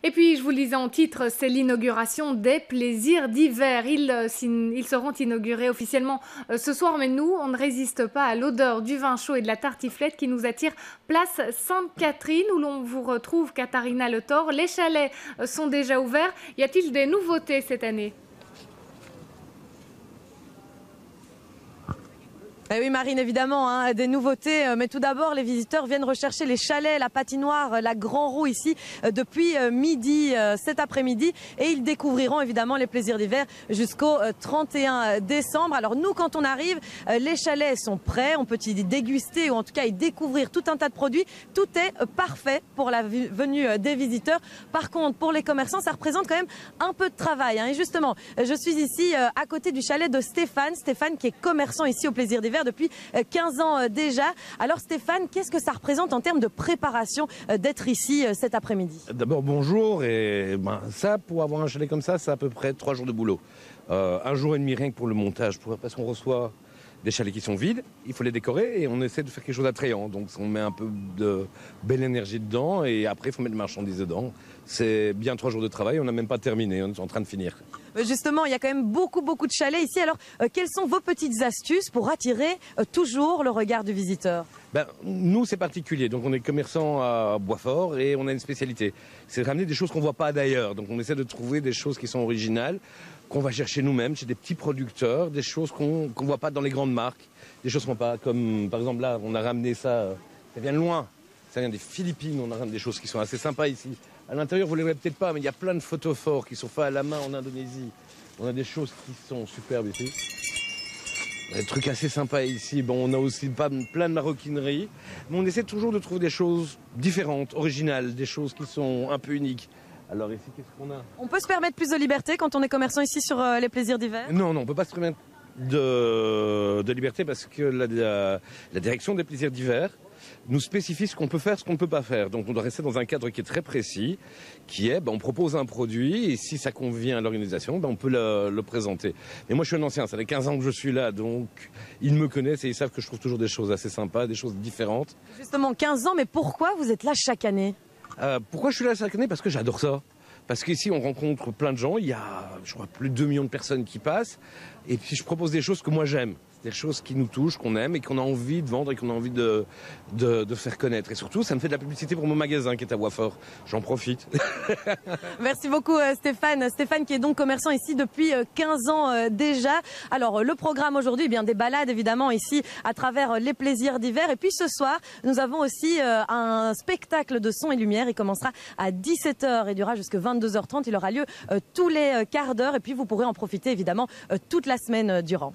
Et puis, je vous le disais en titre, c'est l'inauguration des plaisirs d'hiver. Ils seront inaugurés officiellement ce soir, mais nous, on ne résiste pas à l'odeur du vin chaud et de la tartiflette qui nous attire. Place Sainte-Catherine, où l'on vous retrouve Katharina Le Thor. Les chalets sont déjà ouverts. Y a-t-il des nouveautés cette année ? Eh oui Marine, évidemment, hein, des nouveautés, mais tout d'abord les visiteurs viennent rechercher les chalets, la patinoire, la Grand Roue ici depuis midi, cet après-midi, et ils découvriront évidemment les plaisirs d'hiver jusqu'au 31 décembre. Alors nous, quand on arrive, les chalets sont prêts, on peut y déguster ou en tout cas y découvrir tout un tas de produits. Tout est parfait pour la venue des visiteurs. Par contre, pour les commerçants, ça représente quand même un peu de travail, hein. Et justement, je suis ici à côté du chalet de Stéphane qui est commerçant ici au plaisir d'hiver depuis 15 ans déjà. Alors Stéphane, qu'est-ce que ça représente en termes de préparation d'être ici cet après-midi? D'abord bonjour, et ça, pour avoir un chalet comme ça, c'est à peu près 3 jours de boulot. Un jour et demi rien que pour le montage, parce qu'on reçoit des chalets qui sont vides, il faut les décorer et on essaie de faire quelque chose d'attrayant. Donc on met un peu de belle énergie dedans et après il faut mettre de marchandises dedans. C'est bien 3 jours de travail, on n'a même pas terminé, on est en train de finir. Justement, il y a quand même beaucoup de chalets ici. Alors, quelles sont vos petites astuces pour attirer toujours le regard du visiteur? Nous, c'est particulier. Donc, on est commerçant à Boisfort et on a une spécialité. C'est de ramener des choses qu'on ne voit pas d'ailleurs. Donc, on essaie de trouver des choses qui sont originales, qu'on va chercher nous-mêmes chez des petits producteurs, des choses qu'on ne voit pas dans les grandes marques, des choses qu'on pas, comme par exemple là, on a ramené ça, ça vient de loin. Ça vient des Philippines, on a ramené des choses qui sont assez sympas ici. À l'intérieur, vous ne les voyez peut-être pas, mais il y a plein de photophores qui sont faits à la main en Indonésie. On a des choses qui sont superbes ici. Des trucs assez sympas ici. Bon, on a aussi plein de maroquinerie. Mais on essaie toujours de trouver des choses différentes, originales, des choses qui sont un peu uniques. Alors ici, qu'est-ce qu'on a? On peut se permettre plus de liberté quand on est commerçant ici sur les plaisirs d'hiver? Non, on ne peut pas se permettre de liberté parce que la direction des plaisirs d'hiver nous spécifie ce qu'on peut faire, ce qu'on ne peut pas faire. Donc on doit rester dans un cadre qui est très précis, qui est, on propose un produit et si ça convient à l'organisation, on peut le présenter. Mais moi je suis un ancien, ça fait 15 ans que je suis là, donc ils me connaissent et ils savent que je trouve toujours des choses assez sympas, des choses différentes. Justement, 15 ans, mais pourquoi vous êtes là chaque année? Pourquoi je suis là chaque année? Parce que j'adore ça. Parce qu'ici, on rencontre plein de gens. Il y a, je crois, plus de 2 millions de personnes qui passent. Et puis, je propose des choses que moi, j'aime. Des choses qui nous touchent, qu'on aime et qu'on a envie de vendre et qu'on a envie de faire connaître. Et surtout, ça me fait de la publicité pour mon magasin qui est à Boisfort. J'en profite. Merci beaucoup Stéphane. Stéphane qui est donc commerçant ici depuis 15 ans déjà. Alors le programme aujourd'hui, des balades évidemment ici à travers les plaisirs d'hiver. Et puis ce soir, nous avons aussi un spectacle de son et lumière. Il commencera à 17h et durera jusqu'à 22h30. Il aura lieu tous les quarts d'heure et puis vous pourrez en profiter évidemment toute la semaine durant.